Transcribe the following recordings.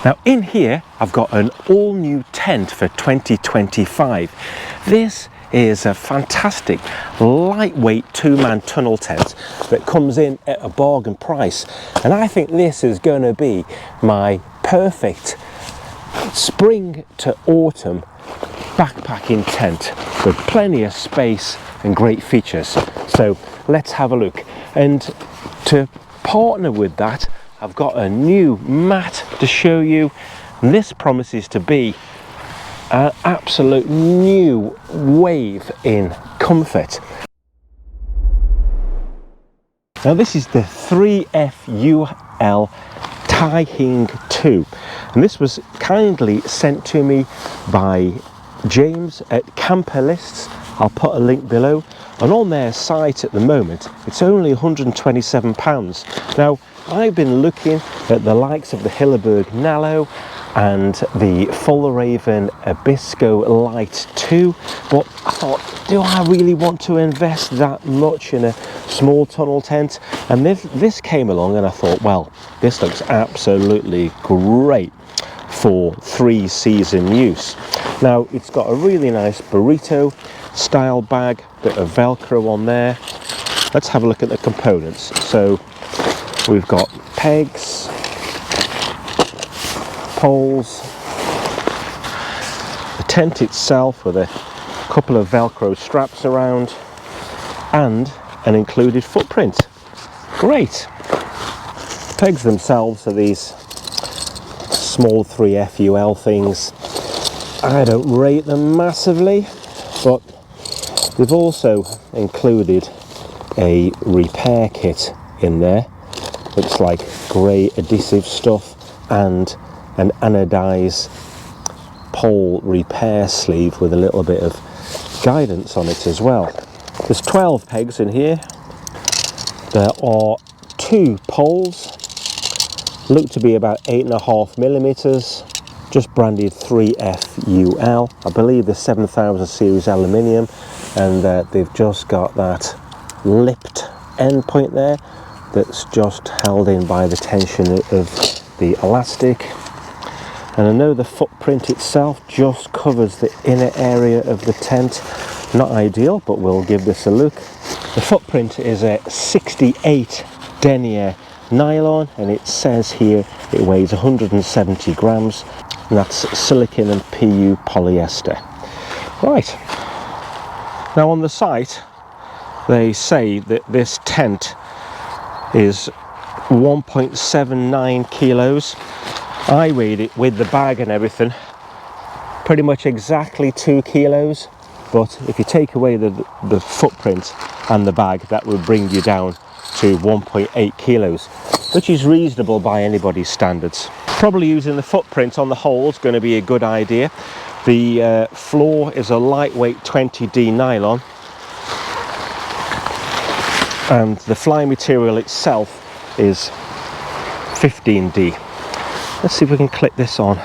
Now in here I've got an all new tent for 2025. This is a fantastic lightweight 2-man tunnel tent that comes in at a bargain price, and I think this is going to be my perfect spring to autumn backpacking tent with plenty of space and great features. So let's have a look, and to partner with that I've got a new mat to show you. This promises to be an absolute new wave in comfort. Now this is the 3FUL Taihing 2, and this was kindly sent to me by James at Camper Lists. I'll put a link below, and on their site at the moment it's only £127. Now I've been looking at the likes of the Hilleberg Nallo and the Fjällräven Abisko Light 2, but I thought, do I really want to invest that much in a small tunnel tent? And this came along and I thought, well, this looks absolutely great for 3-season use. Now it's got a really nice burrito style bag, bit of Velcro on there. Let's have a look at the components. So we've got pegs, poles, the tent itself with a couple of Velcro straps around, and an included footprint. Great. Pegs themselves are these small 3FUL things. I don't rate them massively, but they've also included a repair kit in there. Looks like grey adhesive stuff and an anodized pole repair sleeve with a little bit of guidance on it as well. There's 12 pegs in here. There are 2 poles, look to be about 8.5mm, just branded 3FUL. I believe the 7000 series aluminium, and they've just got that lipped end point there that's just held in by the tension of the elastic. And I know the footprint itself just covers the inner area of the tent. Not ideal, but we'll give this a look. The footprint is a 68 denier nylon, and it says here it weighs 170 grams, and that's silicon and PU polyester. Right, now on the site they say that this tent is 1.79 kilos. I weighed it with the bag and everything, pretty much exactly 2 kilos, but if you take away the footprint and the bag, that would bring you down to 1.8 kilos, which is reasonable by anybody's standards. Probably using the footprint on the hole is going to be a good idea. The floor is a lightweight 20D nylon, and the fly material itself is 15D. Let's see if we can clip this on.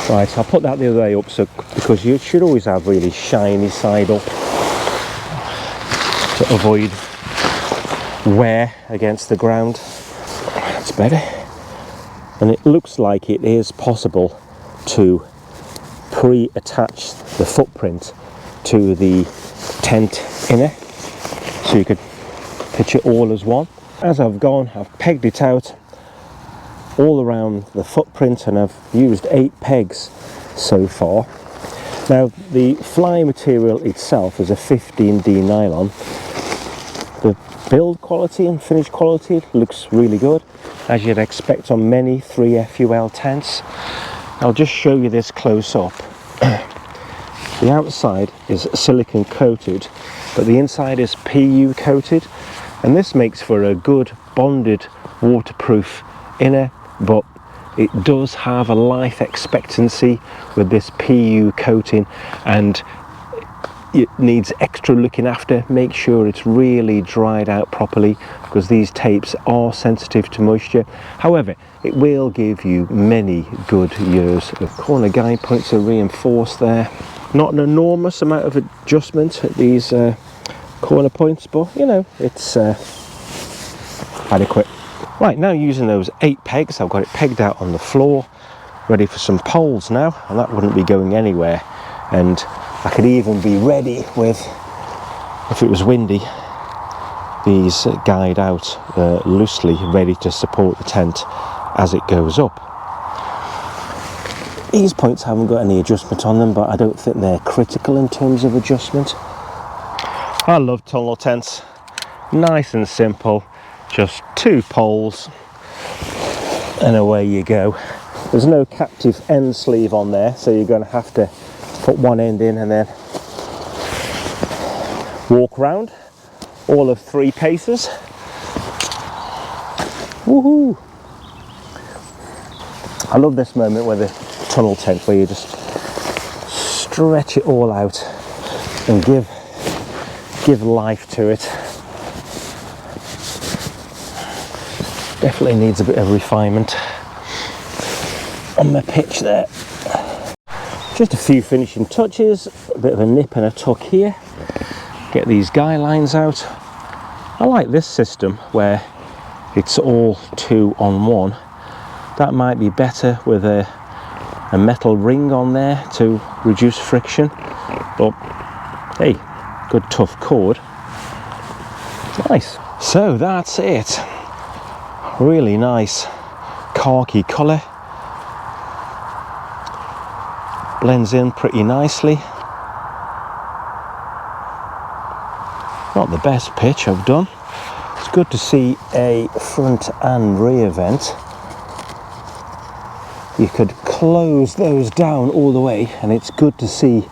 Right, I'll put that the other way up, so because you should always have really shiny side up to avoid wear against the ground. That's better. And it looks like it is possible to pre-attach the footprint to the tent inner, so you could pitch it all as one. As I've gone, I've pegged it out all around the footprint, and I've used 8 pegs so far. Now the fly material itself is a 15D nylon. The build quality and finish quality looks really good, as you'd expect on many 3FUL tents. I'll just show you this close up. The outside is silicone coated, but the inside is PU coated, and this makes for a good bonded waterproof inner, but it does have a life expectancy with this PU coating, and it needs extra looking after. Make sure it's really dried out properly, because these tapes are sensitive to moisture. However, it will give you many good years. The corner guide points are reinforced there. Not an enormous amount of adjustment at these corner points, but you know, it's adequate. Right, now using those 8 pegs, I've got it pegged out on the floor, ready for some poles now, and that wouldn't be going anywhere. And I could even be ready with, if it was windy, these guide out loosely, ready to support the tent as it goes up. These points haven't got any adjustment on them, but I don't think they're critical in terms of adjustment. I love tunnel tents, nice and simple, just 2 poles and away you go. There's no captive end sleeve on there, so you're going to have to put one end in and then walk round all of 3 paces. Woohoo! I love this moment where the tunnel tent, where you just stretch it all out and give life to it. Definitely needs a bit of refinement on my pitch there. Just a few finishing touches, a bit of a nip and a tuck here. Get these guy lines out. I like this system where it's all 2 on 1. That might be better with a metal ring on there to reduce friction, but hey, good tough cord. Nice. So that's it. Really nice khaki colour. Blends in pretty nicely. Not the best pitch I've done. It's good to see a front and rear vent. You could close those down all the way, and it's good to see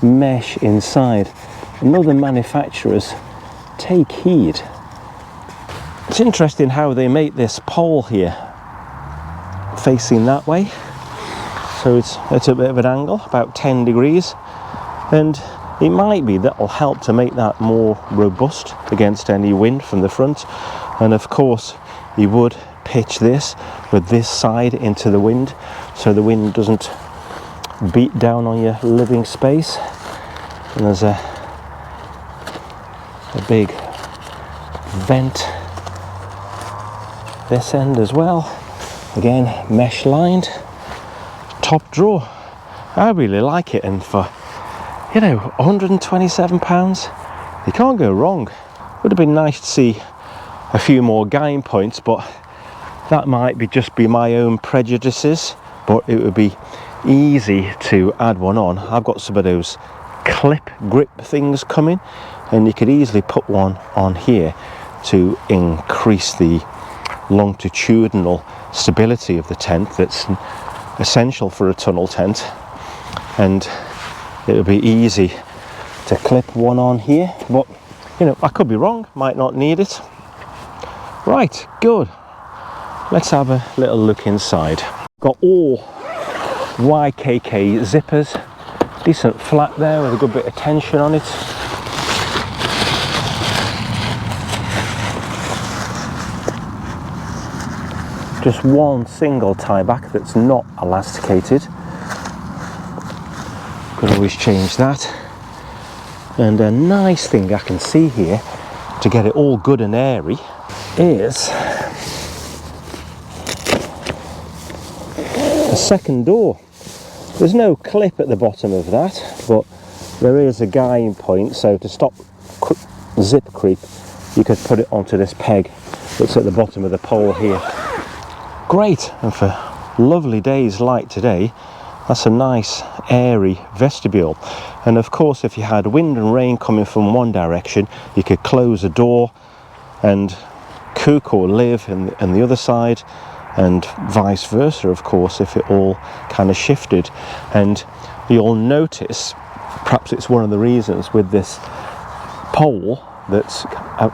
mesh inside. And other manufacturers take heed. It's interesting how they make this pole here facing that way, so it's at a bit of an angle, about 10 degrees, and it might be that will help to make that more robust against any wind from the front. And of course you would pitch this with this side into the wind, so the wind doesn't beat down on your living space. And there's a big vent this end as well, again mesh lined, top drawer. I really like it, and for, you know, £127, you can't go wrong. Would have been nice to see a few more guiding points, but that might just be my own prejudices, but it would be easy to add one on. I've got some of those clip grip things coming, and you could easily put one on here to increase the longitudinal stability of the tent that's essential for a tunnel tent. And it would be easy to clip one on here, but you know, I could be wrong, might not need it. Right, good. Let's have a little look inside. Got all YKK zippers, decent flap there with a good bit of tension on it. Just one single tie back that's not elasticated. Could always change that. And a nice thing I can see here to get it all good and airy is a second door. There's no clip at the bottom of that, but there is a guiding point, so to stop zip creep you could put it onto this peg that's at the bottom of the pole here. Great, and for lovely days like today, that's a nice airy vestibule. And of course, if you had wind and rain coming from one direction, you could close a door and cook or live in the other side, and vice versa, of course, if it all kind of shifted. And you'll notice, perhaps it's one of the reasons with this pole that's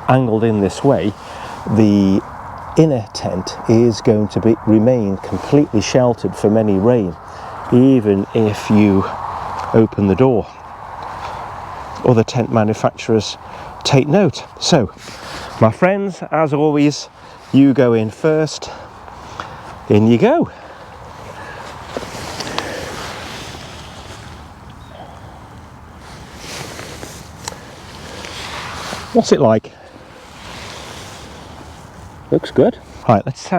angled in this way, the inner tent is going to remain completely sheltered from any rain, even if you open the door. Other tent manufacturers take note. So, my friends, as always, you go in first. In you go. What's it like? Looks good. Right, let's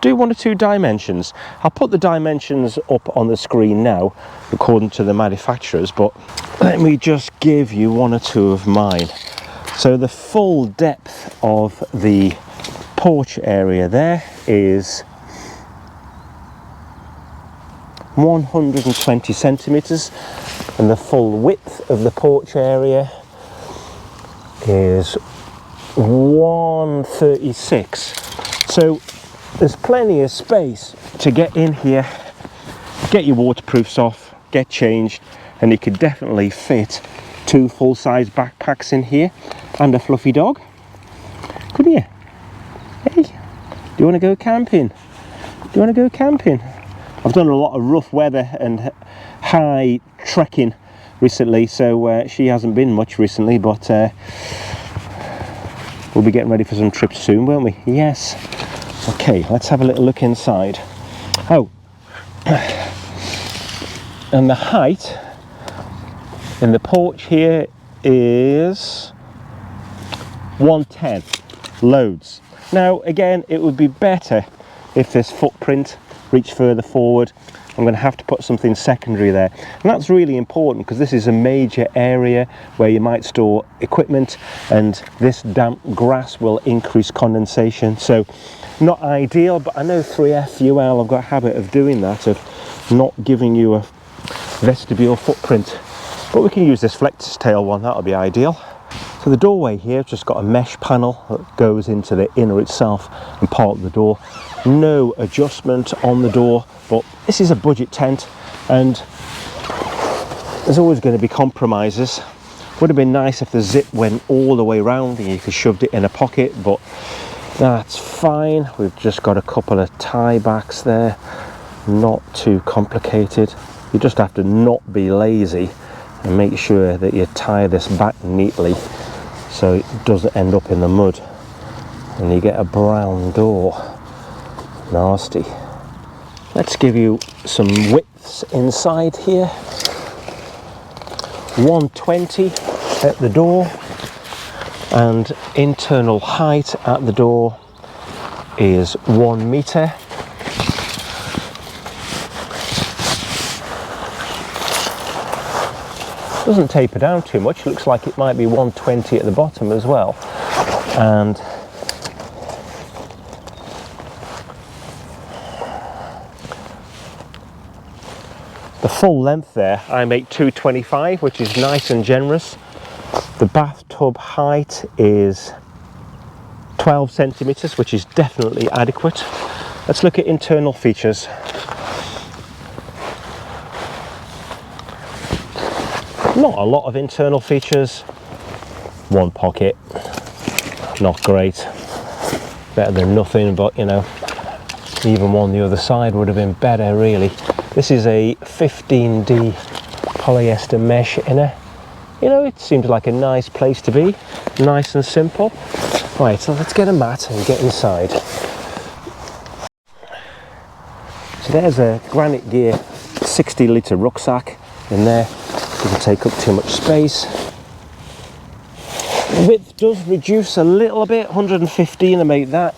do 1 or 2 dimensions. I'll put the dimensions up on the screen now according to the manufacturers, but let me just give you 1 or 2 of mine. So the full depth of the porch area there is 120 centimeters, and the full width of the porch area is 136. So there's plenty of space to get in here, get your waterproofs off, get changed, and you could definitely fit 2 full-size backpacks in here and a fluffy dog. Couldn't you? Hey, do you want to go camping? Do you want to go camping? I've done a lot of rough weather and high trekking recently, so she hasn't been much recently, but we'll be getting ready for some trips soon, won't we? Yes. Okay, let's have a little look inside. Oh, and the height in the porch here is 110. Loads. Now, again, it would be better if this footprint reached further forward. I'm going to have to put something secondary there, and that's really important because this is a major area where you might store equipment, and this damp grass will increase condensation. So not ideal, but I know 3F UL have got a habit of doing that, of not giving you a vestibule footprint, but we can use this flex tail one. That'll be ideal. So the doorway here just got a mesh panel that goes into the inner itself and part of the door. No adjustment on the door, but this is a budget tent and there's always going to be compromises. Would have been nice if the zip went all the way around and you could shoved it in a pocket, but that's fine. We've just got a couple of tie backs there, not too complicated. You just have to not be lazy and make sure that you tie this back neatly so it doesn't end up in the mud and you get a brown door. Nasty. Let's give you some widths inside here. 120 at the door, and internal height at the door is 1 meter. Doesn't taper down too much. Looks like it might be 120 at the bottom as well, and the full length there I make 225, which is nice and generous. The bathtub height is 12 centimeters, which is definitely adequate. Let's look at internal features. Not a lot of internal features. 1 pocket, not great. Better than nothing, but you know, even one the other side would have been better really. This is a 15D polyester mesh inner. You know, it seems like a nice place to be, nice and simple. Right, so let's get a mat and get inside. So there's a Granite Gear 60-litre rucksack in there. Doesn't take up too much space. The width does reduce a little bit, 115 to make that.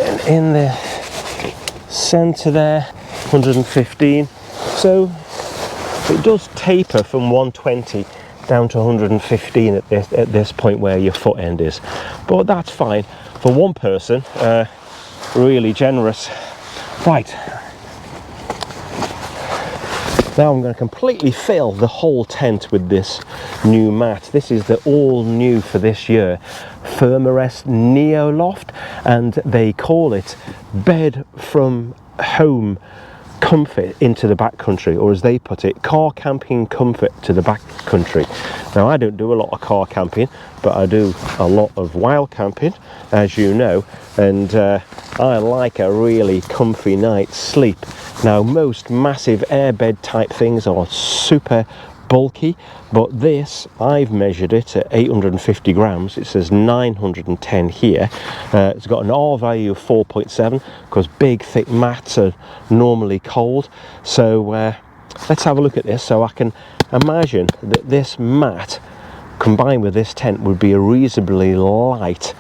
And in the centre there, 115. So it does taper from 120 down to 115 at this point where your foot end is. But that's fine. For one person, really generous. Right. Now I'm going to completely fill the whole tent with this new mat. This is the all new for this year Thermarest NEOLOFT, and they call it bed from home comfort into the backcountry, or as they put it, car camping comfort to the backcountry. Now I don't do a lot of car camping, but I do a lot of wild camping, as you know, and I like a really comfy night's sleep. Now most massive airbed type things are super bulky, but this, I've measured it at 850 grams. It says 910 here. It's got an R value of 4.7 because big thick mats are normally cold. So let's have a look at this. So I can imagine that this mat combined with this tent would be a reasonably light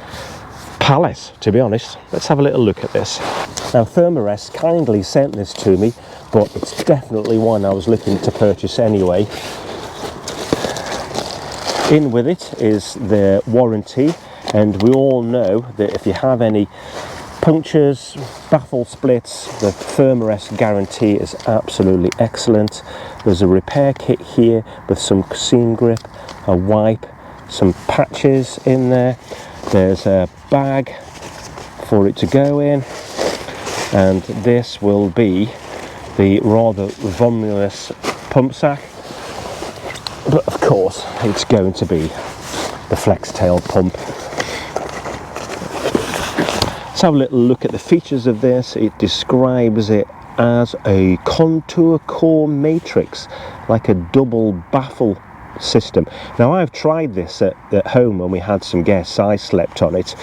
palace, to be honest. Let's have a little look at this. Now, Thermarest kindly sent this to me, but it's definitely one I was looking to purchase anyway. In with it is the warranty, and we all know that if you have any punctures, baffle splits, the Thermarest guarantee is absolutely excellent. There's a repair kit here with some seam grip, a wipe, some patches in there. There's a bag for it to go in, and this will be the rather voluminous pump sack, but of course it's going to be the flex tail pump. Let's have a little look at the features of this. It describes it as a contour core matrix, like a double baffle system. Now, I've tried this at home when we had some guests. I slept on it,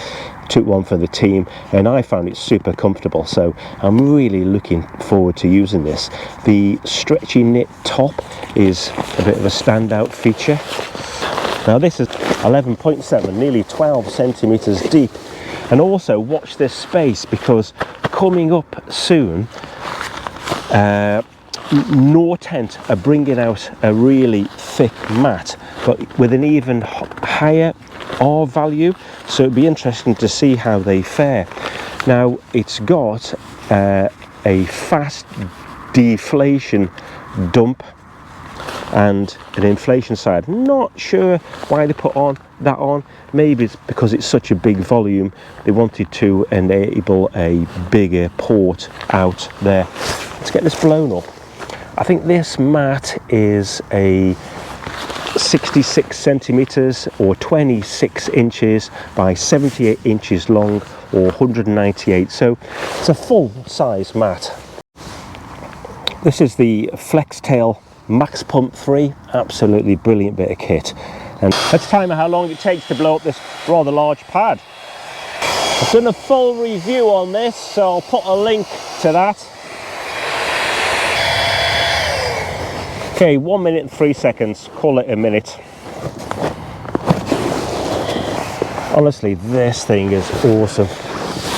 took one for the team, and I found it super comfortable, so I'm really looking forward to using this. The stretchy knit top is a bit of a standout feature. Now, this is 11.7, nearly 12 centimeters deep. And also watch this space, because coming up soon, Nortent are bringing out a really thick mat, but with an even higher R value, so it'd be interesting to see how they fare. Now, it's got a fast deflation dump and an inflation side. Not sure why they put that on. Maybe it's because it's such a big volume, they wanted to enable a bigger port out there. Let's get this blown up. I think this mat is a 66 centimeters or 26 inches by 78 inches long, or 198, so it's a full size mat. This is the Flex Tail Max Pump 3, absolutely brilliant bit of kit. And let's time how long it takes to blow up this rather large pad. I've done a full review on this, so I'll put a link to that. Okay, 1 minute and 3 seconds, call it a minute. Honestly, this thing is awesome.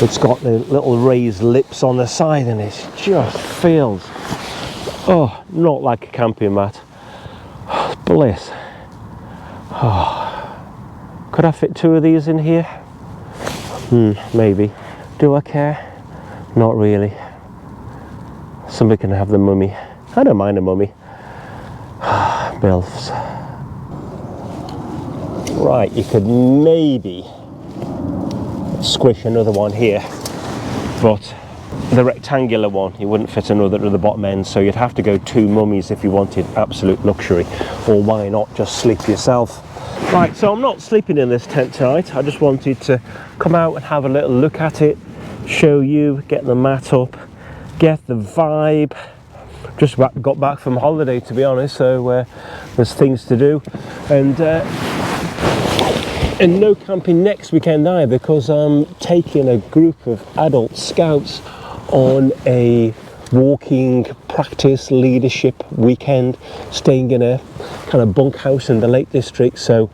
It's got the little raised lips on the side, and it just feels, oh, not like a camping mat. Bliss. Oh. Could I fit 2 of these in here? Maybe. Do I care? Not really. Somebody can have the mummy. I don't mind a mummy. Bilfs. Right, you could maybe squish another one here, but the rectangular one, you wouldn't fit another at the bottom end, so you'd have to go 2 mummies if you wanted absolute luxury, or why not just sleep yourself. Right, so I'm not sleeping in this tent tonight. I just wanted to come out and have a little look at it, show you, get the mat up, get the vibe. Just got back from holiday, to be honest, so there's things to do, and no camping next weekend either, because I'm taking a group of adult scouts on a walking practice leadership weekend, staying in a kind of bunkhouse in the Lake District. So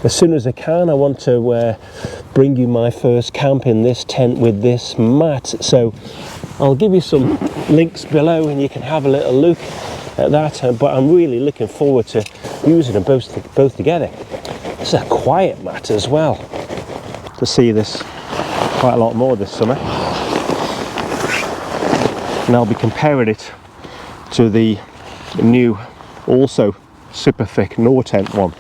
as soon as I can, I want to bring you my first camp in this tent with this mat. So I'll give you some links below and you can have a little look at that, but I'm really looking forward to using them both together. It's a quiet mat as well. To see this quite a lot more this summer, and I'll be comparing it to the new, also super thick Nortent one.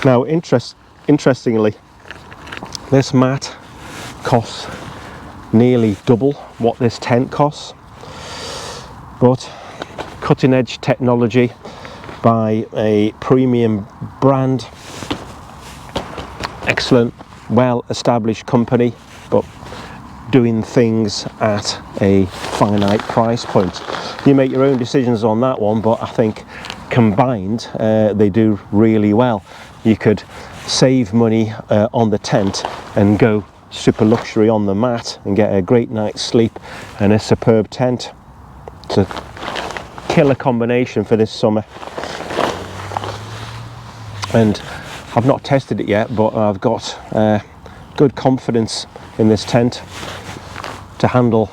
Now, interestingly, this mat costs nearly double what this tent costs, but cutting edge technology by a premium brand, excellent, well established company, but doing things at a finite price point. You make your own decisions on that one, but I think combined they do really well. You could save money on the tent and go super luxury on the mat and get a great night's sleep and a superb tent. It's a killer combination for this summer, and I've not tested it yet, but I've got good confidence in this tent to handle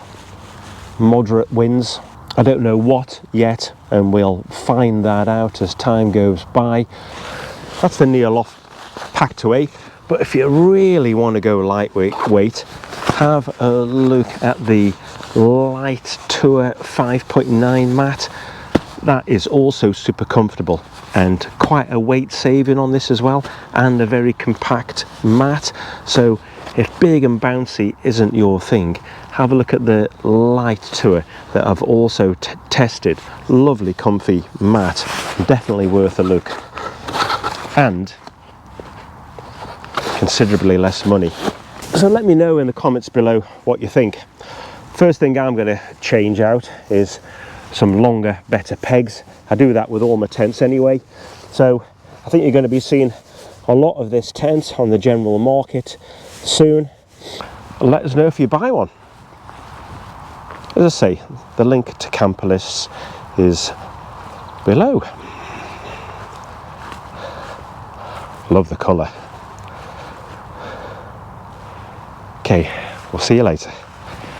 moderate winds. I don't know what yet, and we'll find that out as time goes by. That's the NEOLOFT Pack to 8, but if you really want to go lightweight, have a look at the Light Tour 5.9 mat. That is also super comfortable and quite a weight saving on this as well, and a very compact mat. So if big and bouncy isn't your thing, have a look at the Light Tour that I've also tested. Lovely comfy mat, definitely worth a look, and considerably less money. So let me know in the comments below what you think. First thing I'm going to change out is some longer, better pegs. I do that with all my tents anyway. So I think you're going to be seeing a lot of this tent on the general market soon. Let us know if you buy one. As I say, the link to camper lists is below. Love the colour. Okay, we'll see you later.